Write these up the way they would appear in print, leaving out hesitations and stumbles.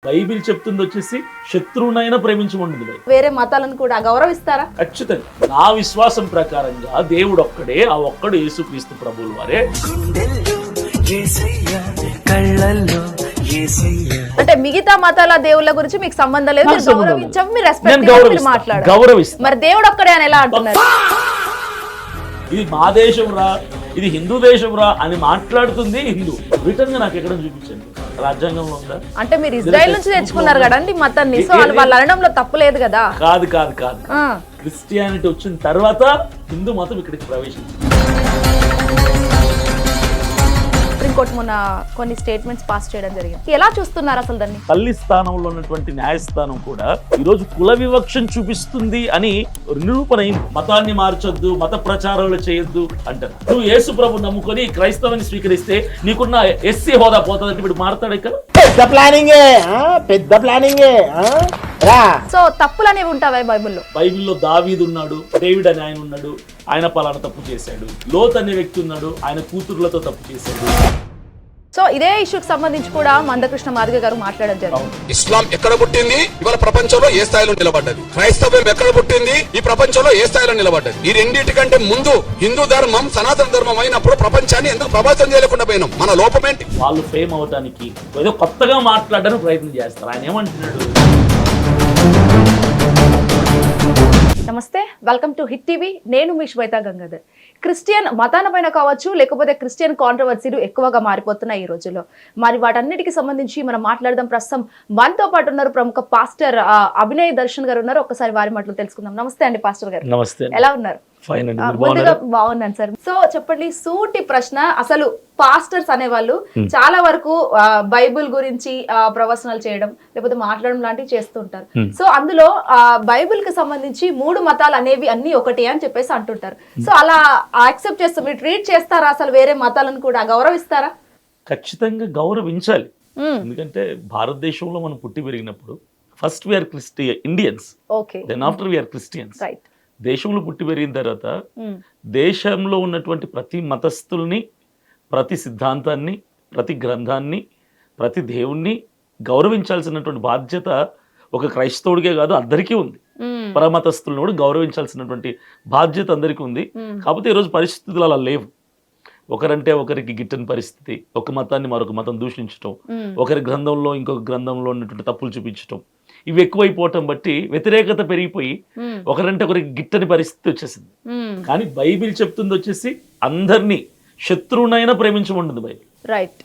Bible చెప్తుంది వచ్చేసి శత్రువునైనా ప్రేమించమంటుంది Bible. వేరే మతాలను కూడా గౌరవిస్తారా? ఖచ్చితంగా. నా విశ్వాసం ప్రకారంగా దేవుడు ఒక్కడే, ఆ ఒక్కడు యేసుక్రీస్తు ప్రభువుల వారే. అంటే మిగతా మతాల దేవుళ్ళ గురించి మీకు సంబంధం లేదు, మీరు గౌరవించం, మీరు రెస్పెక్ట్ మాట్లాడారు, గౌరవిస్తాం. మరి దేవుడు ఒక్కడే అని ఎలా అంటున్నారు? ఇది మా దేశం రా, ఇది హిందూ దేశం రా అని మాట్లాడుతుంది హిందూ. రిటర్న్ గా నాకు ఎక్కడ చూపించండి, రాజ్యాంగంలో ఉందా? అంటే మీరు ఇజ్రాయెల్ నుంచి తెచ్చుకున్నారు కదండి మతాన్ని, సో వాళ్ళు అనడంలో తప్పు లేదు కదా? కాదు కాదు కాదు, క్రిస్టియానిటీ వచ్చిన తర్వాత హిందూ మతం ఇక్కడికి ప్రవేశించింది. సుప్రీంకోర్టు మొన్న కొన్ని స్టేట్మెంట్స్ పాస్ చేయడం జరిగింది, ఎలా చూస్తున్నారు అసలు దాన్ని? తల్లి స్థానంలో ఉన్నటువంటి న్యాయస్థానం కూడా ఈరోజు కుల వివక్షను చూపిస్తుంది అని నిరూపణ అయింది. మతాన్ని మార్చొద్దు, మత ప్రచారాలు చేయొద్దు అంటారు. నువ్వు యేసు ప్రభు నమ్ముకొని క్రైస్తవాన్ని స్వీకరిస్తే నీకున్న ఎస్సీ హోదా పోతుందంటే ఇప్పుడు మారుతాడు ఇక్కడ. పెద్ద ప్లానింగే. సో తప్పులు అనేవి ఉంటావా బైబిల్లో? బైబిల్లో దావీదు ఉన్నాడు, డేవిడ్ అని ఆయన ఉన్నాడు, ఆయన పలానా తప్పు చేశాడు. లోత్ అనే వ్యక్తి ఉన్నాడు, ఆయన కూతుర్లతో తప్పు చేశాడు. సో ఇదే ఇష్యూకి సంబంధించి కూడా మందకృష్ణ మాదిగ గారు మాట్లాడడం జరిగింది. ఇస్లాం ఎక్కడ పుట్టింది, ఇవాళ ప్రపంచంలో ఏ స్థాయిలో నిలబడ్డది? క్రైస్తవ్యం ఎక్కడ పుట్టింది, ఈ ప్రపంచంలో ఏ స్థాయిలో నిలబడ్డది? ఈ రెండింటికంటే ముందు హిందూ ధర్మం సనాతన ధర్మం అయినప్పుడు ప్రపంచాన్ని ఎందుకు ప్రభావితం చేయలేకుండా పోయినాం? మన లోపమేంటి? వాళ్ళు ఫేమ్ అవటానికి ఏదో కొత్తగా మాట్లాడడానికి ప్రయత్నం చేస్తారు. ఆయన ఏమంటున్నాడు? నమస్తే, వెల్కమ్ టు హిట్ టీవీ. నేను మీ శ్వేతా గంగాధర్. క్రిస్టియన్ మతాన పైన కావచ్చు, లేకపోతే క్రిస్టియన్ కాంట్రవర్సీలు ఎక్కువగా మారిపోతున్నాయి ఈ రోజుల్లో. మరి వాటన్నిటికి సంబంధించి మనం మాట్లాడదాం. ప్రస్తుతం మనతో పాటు ఉన్నారు ప్రముఖ పాస్టర్ అభినయ్ దర్శన్ గారు ఉన్నారు. ఒక్కసారి వారి మాటలు తెలుసుకుందాం. నమస్తే అండి పాస్టర్ గారు. నమస్తే. ఎలా ఉన్నారు? ముందుగా బాగున్నాను సార్. సో చెప్పండి, సూటి ప్రశ్న. అసలు పాస్టర్స్ అనేవాళ్ళు చాలా వరకు బైబిల్ గురించి ప్రవచనాలు చేయడం లేకపోతే మాట్లాడడం లాంటివి చేస్తుంటారు. సో అందులో బైబిల్ కి సంబంధించి 3 మతాలు అనేవి అన్ని ఒకటి అని చెప్పేసి అంటుంటారు. సో అలా యాక్సెప్ట్ చేస్తారు, మీరు ట్రీట్ చేస్తారా? అసలు వేరే మతాలను కూడా గౌరవిస్తారా? ఖచ్చితంగా గౌరవించాలి. ఎందుకంటే భారతదేశంలో మనం పుట్టి పెరిగినప్పుడు first we are Indians, then after we are Christians. Right. దేశంలో పుట్టి పెరిగిన తర్వాత దేశంలో ఉన్నటువంటి ప్రతి మతస్థుల్ని, ప్రతి సిద్ధాంతాన్ని, ప్రతి గ్రంథాన్ని, ప్రతి దేవుణ్ణి గౌరవించాల్సినటువంటి బాధ్యత ఒక క్రైస్తవుడికే కాదు అందరికీ ఉంది. పరమతస్థులను కూడా గౌరవించాల్సినటువంటి బాధ్యత అందరికీ ఉంది. కాకపోతే ఈరోజు పరిస్థితులు అలా లేవు. ఒకరంటే ఒకరికి గిట్టని పరిస్థితి, ఒక మతాన్ని మరొక మతం దూషించటం, ఒకరి గ్రంథంలో ఇంకొక గ్రంథంలో ఉన్నటువంటి తప్పులు చూపించటం, ఇవి ఎక్కువైపోవటం బట్టి వ్యతిరేకత పెరిగిపోయి ఒకరంటే ఒకరికి గిట్టని పరిస్థితి వచ్చేసింది. కానీ బైబిల్ చెప్తుంది వచ్చేసి అందరినీ శత్రువునైనా ప్రేమించమంటుంది బైబిల్. రైట్.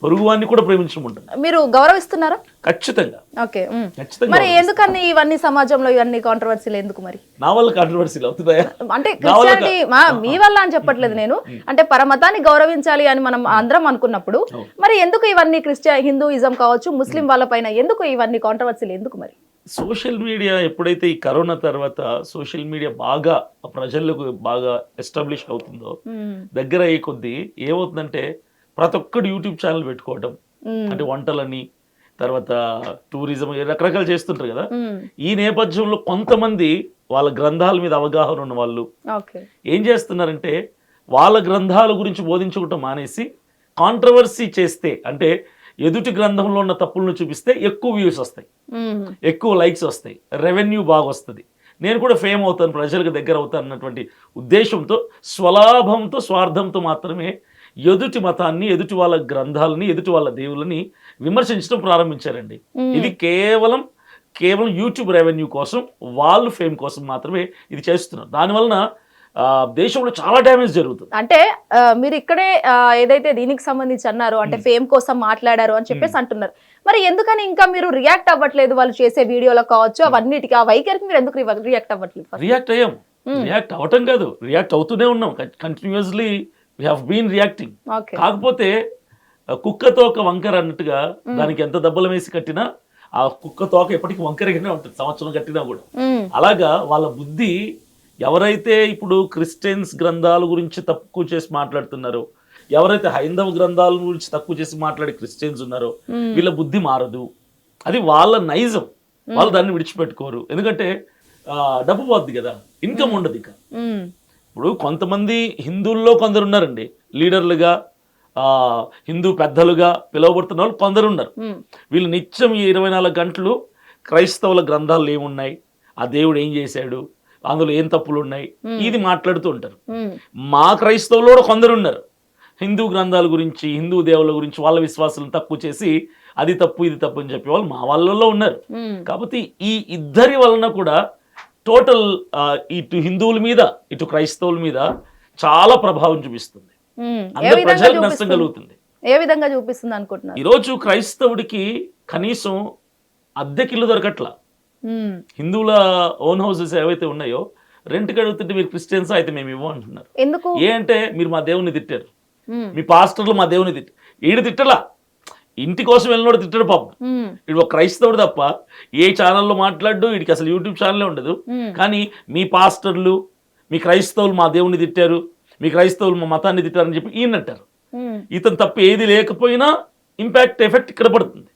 పొరుగువాన్ని కూడా ప్రేమించమంటుంది. మీరు గౌరవిస్తున్నారా? ఖచ్చితంగా. ఓకే. మరి ఎందుకని ఇవన్నీ సమాజంలో ఇవన్నీ కాంట్రవర్సీలు ఎందుకు? మరి నా వల్ల కాంట్రవర్సీలు అవుతున్నాయా? అంటే క్రిస్టియానిటీ మీ వల్ల అని చెప్పట్లేదు నేను. అంటే పరమతాన్ని గౌరవించాలి అని మనం అందరం అనుకున్నప్పుడు మరి ఎందుకు ఇవన్నీ హిందూయిజం కావచ్చు, ముస్లిం వాళ్ళ పైన ఎందుకు ఇవన్నీ కాంట్రవర్సీలు ఎందుకు? మరి సోషల్ మీడియా ఎప్పుడైతే ఈ కరోనా తర్వాత సోషల్ మీడియా బాగా ప్రజలకు బాగా ఎస్టాబ్లిష్ అవుతుందో, దగ్గర అయ్యే కొద్దీ ఏమవుతుందంటే ప్రతి ఒక్కడు యూట్యూబ్ ఛానల్ పెట్టుకోవడం, అంటే వంటలని, తర్వాత టూరిజం, రకరకాలు చేస్తుంటారు కదా. ఈ నేపథ్యంలో కొంతమంది వాళ్ళ గ్రంథాల మీద అవగాహన ఉన్న వాళ్ళు ఏం చేస్తున్నారంటే వాళ్ళ గ్రంథాల గురించి బోధించుకోవటం మానేసి కాంట్రవర్సీ చేస్తే, అంటే ఎదుటి గ్రంథంలో ఉన్న తప్పులను చూపిస్తే ఎక్కువ వ్యూస్ వస్తాయి, ఎక్కువ లైక్స్ వస్తాయి, రెవెన్యూ బాగా వస్తుంది, నేను కూడా ఫేమ్ అవుతాను, ప్రజలకు దగ్గర అవుతాను అన్నటువంటి ఉద్దేశంతో, స్వలాభంతో, స్వార్థంతో మాత్రమే ఎదుటి మతాన్ని, ఎదుటి వాళ్ళ గ్రంథాలని, ఎదుటి వాళ్ళ దేవుళ్ళని విమర్శించడం ప్రారంభించారండి. ఇది కేవలం యూట్యూబ్ రెవెన్యూ కోసం, వాళ్ళు ఫేమ్ కోసం మాత్రమే ఇది చేస్తున్నారు. దానివలన దేశంలో చాలా డ్యామేజ్ జరుగుతుంది. అంటే మీరు ఇక్కడే ఏదైతే దీనికి సంబంధించి అన్నారు, అంటే ఫేమ్ కోసం మాట్లాడారు అని చెప్పేసి అంటున్నారు. మరి ఎందుకని ఇంకా మీరు రియాక్ట్ అవ్వట్లేదు? వాళ్ళు చేసే వీడియోలో కావచ్చు, అవన్నిటికీ ఆ వైఖరికి మీరు ఎందుకు రియాక్ట్ అవ్వట్లేదు? రియాక్ట్ అయ్యాం. రియాక్ట్ అవ్వటం కాదు, రియాక్ట్ అవుతూనే ఉన్నాం. Continuously we have been reacting. కాకపోతే కుక్క తోక వంకర అన్నట్టుగా దానికి ఎంత దెబ్బలు వేసి కట్టినా ఆ కుక్క తోక ఎప్పటికీ వంకరగానే ఉంటుంది, సంవత్సరం కట్టినా కూడా. అలాగా వాళ్ళ బుద్ధి, ఎవరైతే ఇప్పుడు క్రిస్టియన్స్ గ్రంథాల గురించి తక్కువ చేసి మాట్లాడుతున్నారో, ఎవరైతే హైందవ గ్రంథాల గురించి తక్కువ చేసి మాట్లాడే క్రిస్టియన్స్ ఉన్నారో, వీళ్ళ బుద్ధి మారదు. అది వాళ్ళ నైజం. వాళ్ళు దాన్ని విడిచిపెట్టుకోరు. ఎందుకంటే డబ్బు పోద్ది కదా, ఇన్కమ్ ఉండదు. ఇక ఇప్పుడు కొంతమంది హిందువుల్లో కొందరు ఉన్నారండి లీడర్లుగా, హిందూ పెద్దలుగా పిలువబడుతున్న వాళ్ళు కొందరు ఉన్నారు. వీళ్ళు నిత్యం ఈ 24 గంటలు క్రైస్తవుల గ్రంథాలు ఏమున్నాయి, ఆ దేవుడు ఏం చేశాడు, అందులో ఏం తప్పులు ఉన్నాయి, ఇది మాట్లాడుతూ ఉంటారు. మా క్రైస్తవులు కూడా కొందరు ఉన్నారు హిందూ గ్రంథాల గురించి, హిందూ దేవుళ్ళ గురించి వాళ్ళ విశ్వాసాలను తక్కువ చేసి అది తప్పు ఇది తప్పు అని చెప్పే వాళ్ళు మా వాళ్ళల్లో ఉన్నారు. కాబట్టి ఈ ఇద్దరి వలన కూడా టోటల్ ఇటు హిందువుల మీద ఇటు క్రైస్తవుల మీద చాలా ప్రభావం చూపిస్తుంది. అందరు ప్రజలకు నష్టం కలుగుతుంది. ఏ విధంగా చూపిస్తుంది అనుకుంటున్నారు? ఈరోజు క్రైస్తవుడికి కనీసం అద్దెకిల్లు దొరకట్లా. హిందువుల ఓన్ హౌసెస్ ఏవైతే ఉన్నాయో రెంట్కి అడుగుతుంటే మీరు క్రిస్టియన్స్ అయితే మేము ఇవ్వం అంటున్నారు. ఎందుకు? ఏ అంటే మీరు మా దేవుని తిట్టారు, మీ పాస్టర్లు మా దేవుని తిట్టారు. ఈడు తిట్టలా, ఇంటి కోసం వెళ్ళినోడు తిట్టాడు పాపం. వీడు ఒక క్రైస్తవుడు తప్ప ఏ ఛానల్లో మాట్లాడు, వీడికి అసలు యూట్యూబ్ ఛానలే ఉండదు. కానీ మీ పాస్టర్లు మీ క్రైస్తవులు మా దేవుని తిట్టారు, మీ క్రైస్తవులు మా మతాన్ని తిట్టారని చెప్పి ఈయనంటారు. ఇతను తప్ప ఏది లేకపోయినా ఇంపాక్ట్ ఎఫెక్ట్ ఇక్కడ పడుతుంది.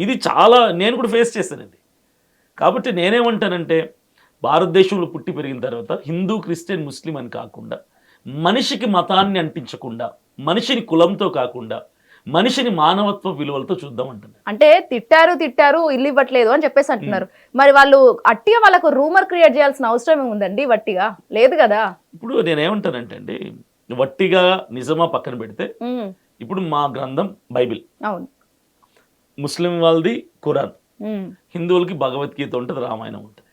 ఇది చాలా నేను కూడా ఫేస్ చేశానండి. కాబట్టి నేనేమంటానంటే భారతదేశంలో పుట్టి పెరిగిన తర్వాత హిందూ క్రిస్టియన్ ముస్లిం అని కాకుండా మనిషికి మతాన్ని అంటించకుండా, మనిషిని కులంతో కాకుండా మనిషిని మానవత్వ విలువలతో చూద్దాం అంటున్నారు. అంటే తిట్టారు ఇల్లు ఇవ్వట్లేదు అని చెప్పేసి అంటున్నారు. మరి వాళ్ళు అట్టిగా వాళ్ళకు రూమర్ క్రియేట్ చేయాల్సిన అవసరం ఏముందండి? వట్టిగా లేదు కదా. ఇప్పుడు నేనేమంటానంటే అండి, వట్టిగా నిజమా పక్కన పెడితే ఇప్పుడు మా గ్రంథం బైబిల్, అవును, ముస్లిం వాళ్ళది ఖురాన్, హిందువులకి భగవద్గీత ఉంటుంది, రామాయణం ఉంటుంది.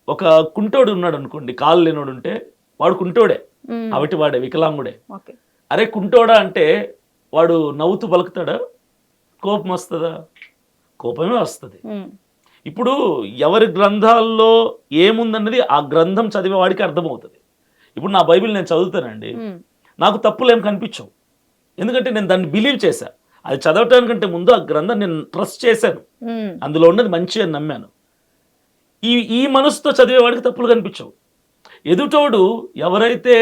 ఒక కుంటోడు ఉన్నాడు అనుకోండి, కాళ్ళు లేనోడు ఉంటే వాడు కుంటోడే, అవిటి వాడే, వికలాంగుడే. అరే కుంటోడా అంటే వాడు నవ్వుతూ పలుకుతాడా? కోపం వస్తుందా? కోపమే వస్తుంది. ఇప్పుడు ఎవరి గ్రంథాల్లో ఏముందన్నది ఆ గ్రంథం చదివే వాడికి అర్థమవుతుంది. ఇప్పుడు నా బైబిల్ నేను చదువుతానండి, నాకు తప్పులు ఏం కనిపించవు, ఎందుకంటే నేను దాన్ని బిలీవ్ చేశా. అది చదవటానికంటే ముందు ఆ గ్రంథం నేను ట్రస్ట్ చేశాను, అందులో ఉన్నది మంచి అని నమ్మాను. ఈ మనసుతో చదివేవాడికి తప్పులు కనిపించవు. ఎదుటోడు ఎవరైతే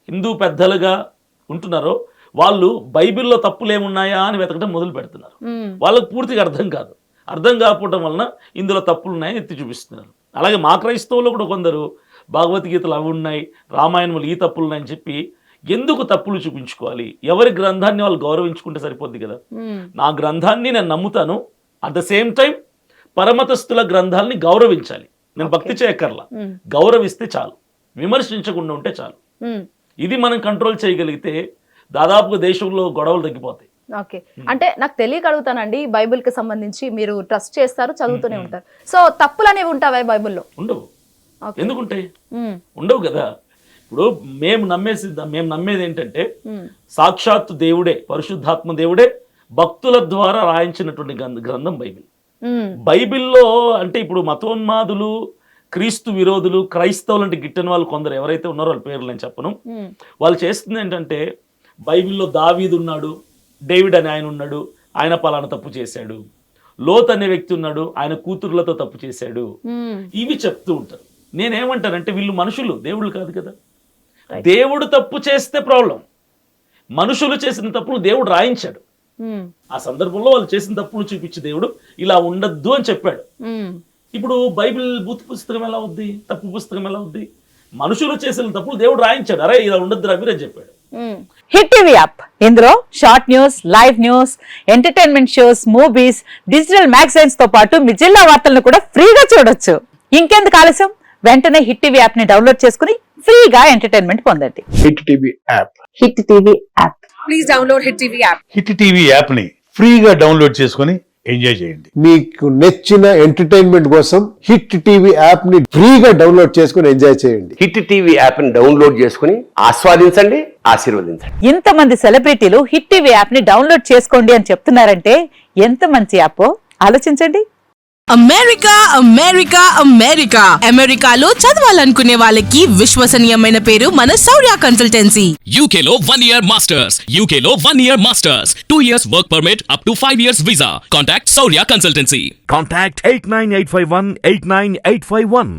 హిందూ పెద్దలుగా ఉంటున్నారో వాళ్ళు బైబిల్లో తప్పులు ఏమున్నాయా అని వెతకడం మొదలు పెడుతున్నారు. వాళ్ళకు పూర్తిగా అర్థం కాదు. అర్థం కాకపోవడం వలన ఇందులో తప్పులు ఉన్నాయని ఎత్తి చూపిస్తున్నారు. అలాగే మా క్రైస్తవులు కూడా కొందరు భగవద్గీతలు అవి ఉన్నాయి, రామాయణములు ఈ తప్పులు ఉన్నాయని చెప్పి ఎందుకు తప్పులు చూపించుకోవాలి? ఎవరి గ్రంథాన్ని వాళ్ళు గౌరవించుకుంటే సరిపోద్ది కదా. నా గ్రంథాన్ని నేను నమ్ముతాను, అట్ ద సేమ్ టైం పరమతస్థుల గ్రంథాలని గౌరవించాలి. నేను భక్తి చేయక్కర్లా, గౌరవిస్తే చాలు, విమర్శించకుండా ఉంటే చాలు. ఇది మనం కంట్రోల్ చేయగలిగితే దాదాపుగా దేశంలో గొడవలు తగ్గిపోతాయి. ఓకే, అంటే నాకు తెలియక అడుగుతానండి, బైబిల్ కి సంబంధించి మీరు ట్రస్ట్ చేస్తారు, చదువుతూనే ఉంటారు. సో తప్పులు అనేవి ఉంటావా బైబిల్లో? ఉండవు. ఎందుకుంటాయి? ఉండవు కదా. ఇప్పుడు మేము నమ్మేది ఏంటంటే సాక్షాత్తు దేవుడే, పరిశుద్ధాత్మ దేవుడే భక్తుల ద్వారా రాయించినటువంటి గ్రంథం బైబిల్. బైబిల్లో అంటే ఇప్పుడు మతోన్మాదులు, క్రీస్తు విరోధులు, క్రైస్తవులు అంటే గిట్టని వాళ్ళు కొందరు ఎవరైతే ఉన్నారో వాళ్ళ పేర్లు నేను చెప్పను. వాళ్ళు చేస్తుంది ఏంటంటే బైబిల్లో దావీదు ఉన్నాడు, డేవిడ్ అనే ఆయన ఉన్నాడు, ఆయన పలానా తప్పు చేశాడు, లోత్ అనే వ్యక్తి ఉన్నాడు, ఆయన కూతుర్లతో తప్పు చేశాడు, ఇవి చెప్తూ ఉంటారు. నేనేమంటానంటే వీళ్ళు మనుషులు, దేవుళ్ళు కాదు కదా. దేవుడు తప్పు చేస్తే ప్రాబ్లం, మనుషులు చేసిన తప్పులు దేవుడు రాయించాడు. ఆ సందర్భంలో వాళ్ళు చేసిన తప్పులు చూపించి దేవుడు ఇలా ఉండద్దు అని చెప్పాడు. ఇప్పుడు బైబిల్ బూత్ పుస్తకం ఎలా అవుద్ది, తప్పు పుస్తకం ఎలా అవుద్ది? మనుషులు చేసిన తప్పులు దేవుడు రాయించాడు, అరే ఇలా ఉండద్దు రవి అని చెప్పాడు. హిట్ టీవీ యాప్, ఇందులో short news, live news, entertainment shows, movies, digital magazines తో పాటు మీ జిల్లా వార్తలను కూడా ఫ్రీగా చూడొచ్చు. ఇంకెందుకు ఆలస్యం, వెంటనే హిట్ టీవీ యాప్ ని డౌన్లోడ్ చేసుకుని ఫ్రీగా ఎంటర్టైన్మెంట్ పొందండి. Hit TV app, hit TV app, please download hit TV app. Hit TV app ని ఫ్రీగా డౌన్లోడ్ చేసుకుని ఎంజాయ్ చేయండి. మీకు నచ్చిన ఎంటర్టైన్మెంట్ కోసం హిట్ టీవీ యాప్ ని ఫ్రీగా డౌన్లోడ్ చేసుకుని ఎంజాయ్ చేయండి. హిట్ టీవీ యాప్ ని డౌన్లోడ్ చేసుకుని ఆస్వాదించండి, ఆశీర్వదించండి. ఇంతమంది సెలబ్రిటీలు హిట్ టీవీ యాప్ ని డౌన్లోడ్ చేసుకోండి అని చెప్తున్నారంటే ఎంత మంచి యాప్ ఆలోచించండి. అమెరికా అమెరికా అమెరికా అమెరికాలో చదవాలనుకునే వాళ్ళకి విశ్వసనీయమైన పేరు మన శౌర్య కన్సల్టెన్సీ. UK లో 1 year masters, UK లో 1 year masters, 2 years work permit up to 5 years visa. Contact Saurya Consultancy. Contact 89851 89851.